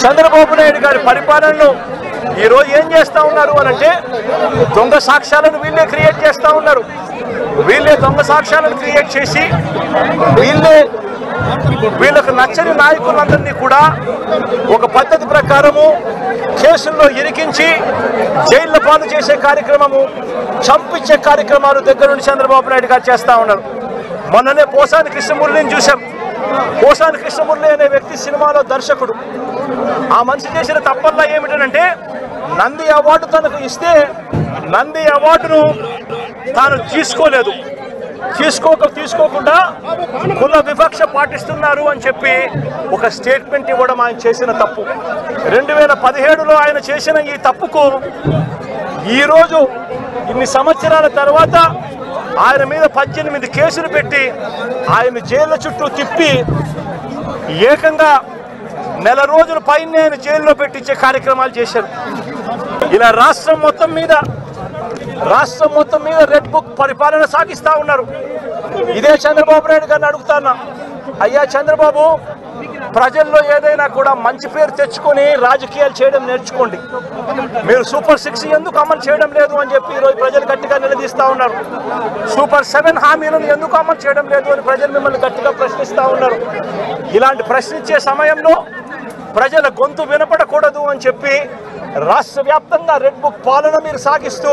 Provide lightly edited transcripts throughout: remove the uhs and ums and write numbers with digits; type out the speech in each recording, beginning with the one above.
చంద్రబాబు నాయుడు గారి పరిపాలనలో ఈరోజు ఏం చేస్తూ ఉన్నారు అని అంటే దొంగ సాక్ష్యాలను వీళ్ళే క్రియేట్ చేస్తూ ఉన్నారు. వీళ్ళే దొంగ సాక్ష్యాలను క్రియేట్ చేసి వీళ్ళకు నచ్చని నాయకులందరినీ కూడా ఒక పద్ధతి ప్రకారము కేసుల్లో ఇరికించి జైళ్ల పాలు చేసే కార్యక్రమము, చంపించే కార్యక్రమాలు దగ్గర నుండి చంద్రబాబు నాయుడు గారు చేస్తూ ఉన్నారు. మొన్ననే పోసాని కృష్ణమురళిని చూసాం. పోసాని కృష్ణమురళి అనే వ్యక్తి సినిమాలో దర్శకుడు. ఆ మనిషి చేసిన తప్పల్లా ఏమిటంటే నంది అవార్డు తనకు ఇస్తే నంది అవార్డును తాను తీసుకోకుండా కుల వివక్ష పాటిస్తున్నారు అని చెప్పి ఒక స్టేట్మెంట్ ఇవ్వడం ఆయన చేసిన తప్పు. 2017లో ఆయన చేసిన ఈ తప్పుకు ఈరోజు ఇన్ని సంవత్సరాల తర్వాత ఆయన మీద 18 కేసులు పెట్టి ఆయన జైళ్ళ చుట్టూ తిప్పి ఏకంగా నెల రోజుల పైన ఆయన జైల్లో పెట్టించే కార్యక్రమాలు చేశారు. ఇలా రాష్ట్రం మొత్తం మీద రెడ్ బుక్ పరిపాలన సాగిస్తూ ఉన్నారు. ఇదే చంద్రబాబు నాయుడు గారిని అడుగుతాను, అయ్యా చంద్రబాబు, ప్రజల్లో ఏదైనా కూడా మంచి పేరు తెచ్చుకొని రాజకీయాలు చేయడం నేర్చుకోండి. మీరు సూపర్ 6 ఎందుకు అమలు చేయడం లేదు అని చెప్పి ఈరోజు ప్రజలు గట్టిగా నిలదీస్తూ ఉన్నారు. సూపర్ 7 హామీలను ఎందుకు అమలు చేయడం లేదు అని ప్రజలు మిమ్మల్ని గట్టిగా ప్రశ్నిస్తూ ఉన్నారు. ఇలాంటి ప్రశ్నించే సమయంలో ప్రజల గొంతు వినపడకూడదు అని చెప్పి రాష్ట్ర వ్యాప్తంగా రెడ్ బుక్ పాలన మీరు సాగిస్తూ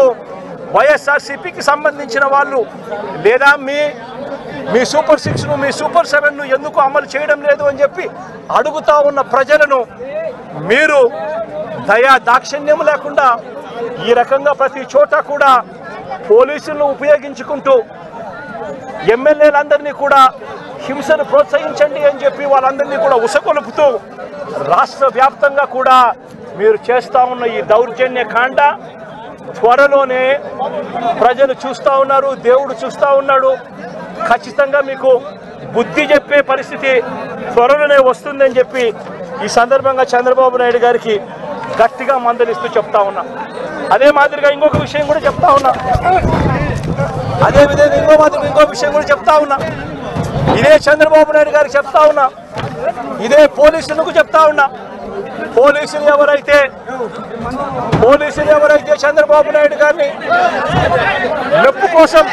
వైఎస్ఆర్సీపీకి సంబంధించిన వాళ్ళు లేదా మీ సూపర్ 6ను మీ సూపర్ 7ను ఎందుకు అమలు చేయడం లేదు అని చెప్పి అడుగుతా ఉన్న ప్రజలను మీరు దయా దాక్షిణ్యం లేకుండా ఈ రకంగా ప్రతి చోట కూడా పోలీసులను ఉపయోగించుకుంటూ ఎమ్మెల్యేలందరినీ కూడా హింసను ప్రోత్సహించండి అని చెప్పి వాళ్ళందరినీ కూడా ఉసగొలుపుతూ రాష్ట్ర వ్యాప్తంగా కూడా మీరు చేస్తూ ఉన్న ఈ దౌర్జన్య కాండ త్వరలోనే ప్రజలు చూస్తూ ఉన్నారు, దేవుడు చూస్తూ ఉన్నాడు. ఖచ్చితంగా మీకు బుద్ధి చెప్పే పరిస్థితి త్వరలోనే వస్తుందని చెప్పి ఈ సందర్భంగా చంద్రబాబు నాయుడు గారికి గట్టిగా మందలిస్తూ చెప్తా ఉన్నా. అదే మాదిరిగా ఇంకొక విషయం కూడా చెప్తా ఉన్నా. ఇంకో విషయం కూడా చెప్తా ఉన్నా. ఇదే చంద్రబాబు నాయుడు గారికి చెప్తా ఉన్నా, ఇదే పోలీసులకు చెప్తా ఉన్నా. పోలీసులు ఎవరైతే చంద్రబాబు నాయుడు గారిని మెప్పు కోసం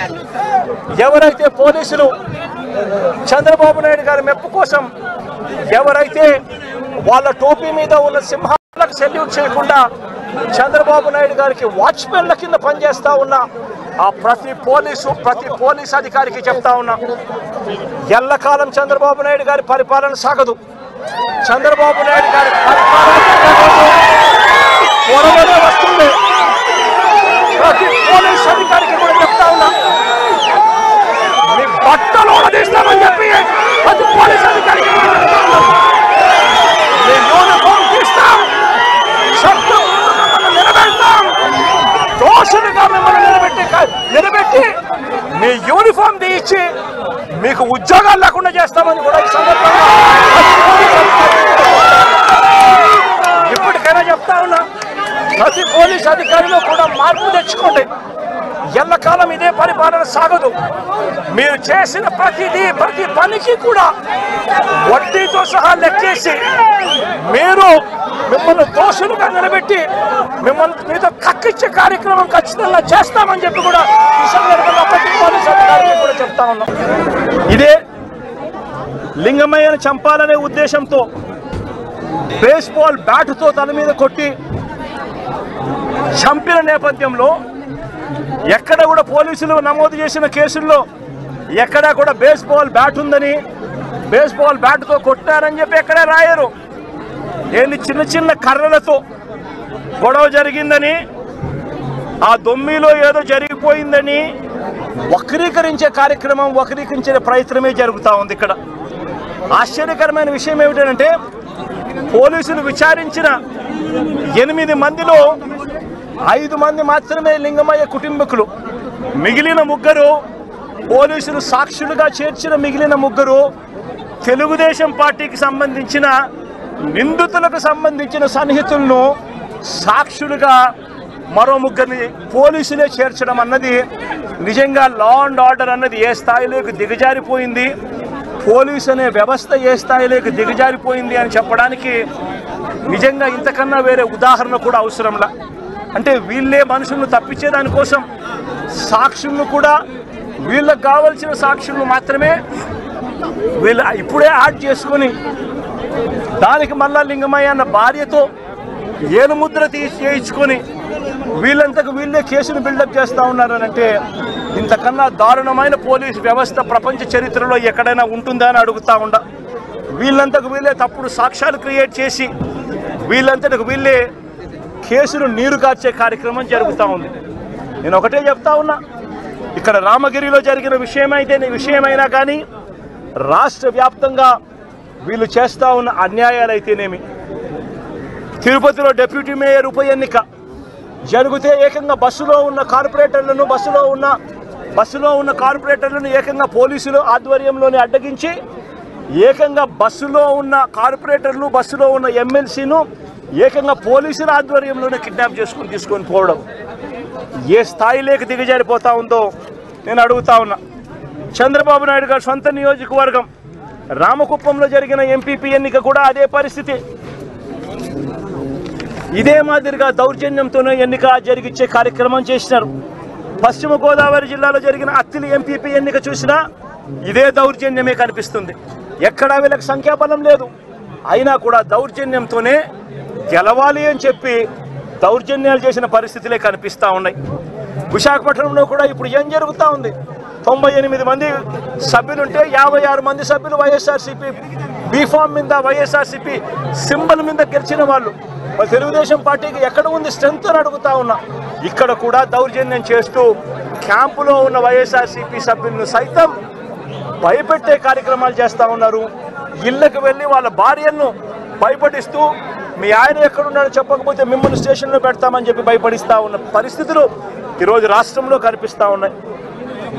చంద్రబాబు నాయుడు గారి మెప్పు కోసం ఎవరైతే వాళ్ళ టోపీ మీద ఉన్న సింహాలకు సెల్యూట్ చేయకుండా చంద్రబాబు నాయుడు గారికి వాచ్మెన్ల కింద పనిచేస్తా ఉన్నా ఆ ప్రతి పోలీస్ అధికారికి చెప్తా ఉన్నా, ఎల్లకాలం చంద్రబాబు నాయుడు గారి పరిపాలన సాగదు. చంద్రబాబు నాయుడు గారి పరిపాలన త్వరలోనే వస్తుంది. ప్రతి పోలీస్ అధికారికి కూడా చెప్తా ఉన్నా, మీ బట్టలు తీస్తామని చెప్పి ప్రతి పోలీస్ అధికారికి చెప్తా ఉన్నా, మీ యూనిఫామ్ తీస్తాం, శబ్దం నిలబెడతాం, దోషులుగా మిమ్మల్ని నిలబెట్టి మీ యూనిఫామ్ తీయించి మీకు ఉద్యోగాలు లేకుండా చేస్తామని కూడా ఈ సందర్భంగా ఇప్పటికైనా చెప్తా ఉన్నా, ప్రతి పోలీస్ అధికారిలో కూడా మార్పు తెచ్చుకోండి. ఎల్లకాలం ఇదే పరిపాలన సాగదు. మీరు చేసిన ప్రతి పనికి కూడా వడ్డీతో సహా లెక్కేసి మిమ్మల్ని దోషులుగా నిలబెట్టి మీతో కక్కిచ్చే కార్యక్రమం ఖచ్చితంగా చేస్తామని చెప్పి కూడా ఈ సందర్భంగా ప్రతి పోలీస్ అధికారికి కూడా చెప్తా ఉన్నాం. ఇదే లింగమయ్యను చంపాలనే ఉద్దేశంతో బేస్బాల్ బ్యాటుతో తల మీద కొట్టి చంపిన నేపథ్యంలో ఎక్కడ కూడా పోలీసులు నమోదు చేసిన కేసుల్లో ఎక్కడా కూడా బేస్బాల్ బ్యాట్ ఉందని, బేస్బాల్ బ్యాట్తో కొట్టారని చెప్పి ఎక్కడా రాయరు. ఏంది చిన్న కర్రలతో గొడవ జరిగిందని, ఆ దొమ్మిలో ఏదో జరిగిపోయిందని వక్రీకరించే ప్రయత్నమే జరుగుతూ ఉంది. ఇక్కడ ఆశ్చర్యకరమైన విషయం ఏమిటంటే పోలీసులు విచారించిన 8 మందిలో 5 మంది మాత్రమే లింగమయ్య కుటుంబకులు. మిగిలిన 3 పోలీసులు సాక్షులుగా చేర్చిన మిగిలిన 3 తెలుగుదేశం పార్టీకి సంబంధించిన నిందితులకు సంబంధించిన సన్నిహితులను సాక్షులుగా మరో 3ని పోలీసులే చేర్చడం అన్నది నిజంగా లా అండ్ ఆర్డర్ అన్నది ఏ స్థాయిలోకి దిగజారిపోయింది, పోలీసు అనే వ్యవస్థ ఏ స్థాయిలోకి దిగజారిపోయింది అని చెప్పడానికి నిజంగా ఇంతకన్నా వేరే ఉదాహరణ కూడా అవసరంలా. అంటే వీళ్ళే మనుషులను తప్పించేదానికోసం సాక్షులను కూడా వీళ్ళకి కావలసిన సాక్షులను మాత్రమే వీళ్ళు ఇప్పుడే యాడ్ చేసుకొని దానికి మళ్ళా లింగమయ్య అన్న భార్యతో ఏలుముద్ర చేయించుకొని వీళ్ళంతకు వీళ్ళే కేసును బిల్డప్ చేస్తూ ఉన్నారనంటే ఇంతకన్నా దారుణమైన పోలీసు వ్యవస్థ ప్రపంచ చరిత్రలో ఎక్కడైనా ఉంటుందా అని అడుగుతూ ఉండ. వీళ్ళంతకు వీళ్ళే తప్పుడు సాక్ష్యాలు క్రియేట్ చేసి వీళ్ళంతకు వీళ్ళే కేసును నీరు కార్చే కార్యక్రమం జరుగుతూ ఉంది. నేను ఒకటే చెప్తా ఉన్నా, ఇక్కడ రామగిరిలో జరిగిన విషయమైనా కానీ రాష్ట్ర వ్యాప్తంగా వీళ్ళు చేస్తూ ఉన్న అన్యాయాలు అయితేనేమి, తిరుపతిలో డిప్యూటీ మేయర్ ఉప ఎన్నిక జరిగితే ఏకంగా బస్సులో ఉన్న కార్పొరేటర్లను ఏకంగా పోలీసులు ఆధ్వర్యంలోనే అడ్డగించి ఏకంగా బస్సులో ఉన్న కార్పొరేటర్లు బస్సులో ఉన్న ఎమ్మెల్సీను ఏకంగా పోలీసుల ఆధ్వర్యంలోనే కిడ్నాప్ తీసుకొని పోవడం ఏ స్థాయిలోకి దిగజారిపోతా ఉందో నేను అడుగుతా ఉన్నా. చంద్రబాబు నాయుడు గారు సొంత నియోజకవర్గం రామకుప్పంలో జరిగిన ఎంపీపీ ఎన్నిక కూడా అదే పరిస్థితి. ఇదే మాదిరిగా దౌర్జన్యంతోనే ఎన్నిక జరిగించే కార్యక్రమం చేసినారు. పశ్చిమ గోదావరి జిల్లాలో జరిగిన అత్తిలి ఎంపీపీ ఎన్నిక చూసినా ఇదే దౌర్జన్యమే కనిపిస్తుంది. ఎక్కడా వీళ్ళకి సంఖ్యాబలం లేదు, అయినా కూడా దౌర్జన్యంతోనే గెలవాలి అని చెప్పి దౌర్జన్యాలు చేసిన పరిస్థితులే కనిపిస్తూ ఉన్నాయి. విశాఖపట్నంలో కూడా ఇప్పుడు ఏం జరుగుతూ ఉంది? 98 మంది సభ్యులుంటే 56 మంది సభ్యులు వైఎస్ఆర్సీపీ బీఫామ్ మీద వైఎస్ఆర్సీపీ సింబల్ మీద గెలిచిన వాళ్ళు. తెలుగుదేశం పార్టీకి ఎక్కడ ఉంది స్ట్రెంత్ అని అడుగుతా ఉన్నా. ఇక్కడ కూడా దౌర్జన్యం చేస్తూ క్యాంపులో ఉన్న వైఎస్ఆర్సీపీ సభ్యులను సైతం భయపెట్టే కార్యక్రమాలు చేస్తూ ఉన్నారు. ఇళ్లకు వెళ్ళి వాళ్ళ భార్యలను భయపడిస్తూ మీ ఆయన ఎక్కడున్నాడో చెప్పకపోతే మిమ్మల్ని స్టేషన్లో పెడతామని చెప్పి భయపడిస్తూ ఉన్న పరిస్థితులు ఈరోజు రాష్ట్రంలో కనిపిస్తూ ఉన్నాయి.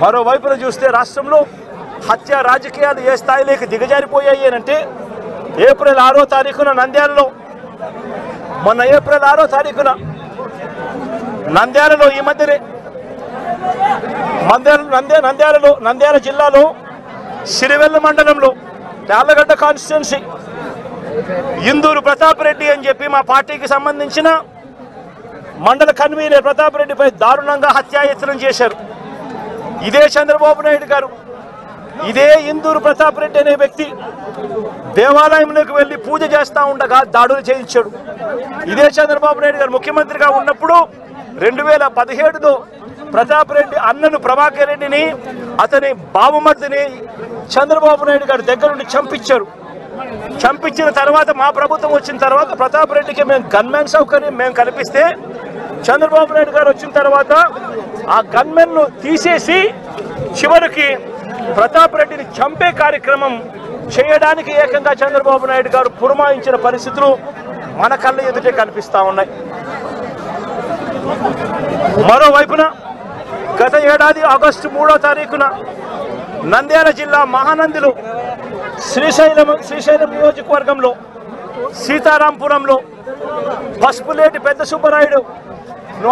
మరోవైపున చూస్తే రాష్ట్రంలో హత్య రాజకీయాలు ఏ స్థాయిలోకి దిగజారిపోయాయి అంటే ఏప్రిల్ 6వ తారీఖున నంద్యాలలో నంద్యాలలో ఈ మధ్యనే నంద్యాల జిల్లాలో సిరివెల్ల మండలంలో యార్లగడ్డ కాన్స్టిట్యున్సీ ఇందూరు ప్రతాప్ రెడ్డి అని చెప్పి మా పార్టీకి సంబంధించిన మండల కన్వీనర్ ప్రతాప్ రెడ్డిపై దారుణంగా హత్యాయత్నం చేశారు. ఇదే చంద్రబాబు నాయుడు గారు ఇదే ఇందూరు ప్రతాప్ రెడ్డి అనే వ్యక్తి దేవాలయంలోకి వెళ్ళి పూజ చేస్తూ ఉండగా దాడులు చేయించాడు. ఇదే చంద్రబాబు నాయుడు గారు ముఖ్యమంత్రిగా ఉన్నప్పుడు 2017లో ప్రతాప్ రెడ్డి అన్నను ప్రభాకర్ రెడ్డిని అతని బావమర్దిని చంద్రబాబు నాయుడు గారి దగ్గర నుండి చంపించారు. చంపించిన తర్వాత మా ప్రభుత్వం వచ్చిన తర్వాత ప్రతాప్ రెడ్డికి మేము గన్మెన్ సౌకర్యం మేము కల్పిస్తే చంద్రబాబు నాయుడు గారు వచ్చిన తర్వాత ఆ గన్మెన్ను తీసేసి చివరికి ప్రతాప్ రెడ్డిని చంపే కార్యక్రమం చేయడానికి ఏకంగా చంద్రబాబు నాయుడు గారు పురమాయించిన పరిస్థితులు మన కళ్ళ ఎదుటే కనిపిస్తూ ఉన్నాయి. మరోవైపున గత ఏడాది ఆగస్టు 3వ తారీఖున నంద్యాల జిల్లా మహానందిలో శ్రీశైలం నియోజకవర్గంలో సీతారాంపురంలో పసుపులేటి పెద్ద సుబ్బరాయుడు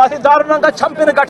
అతి దారుణంగా చంపిన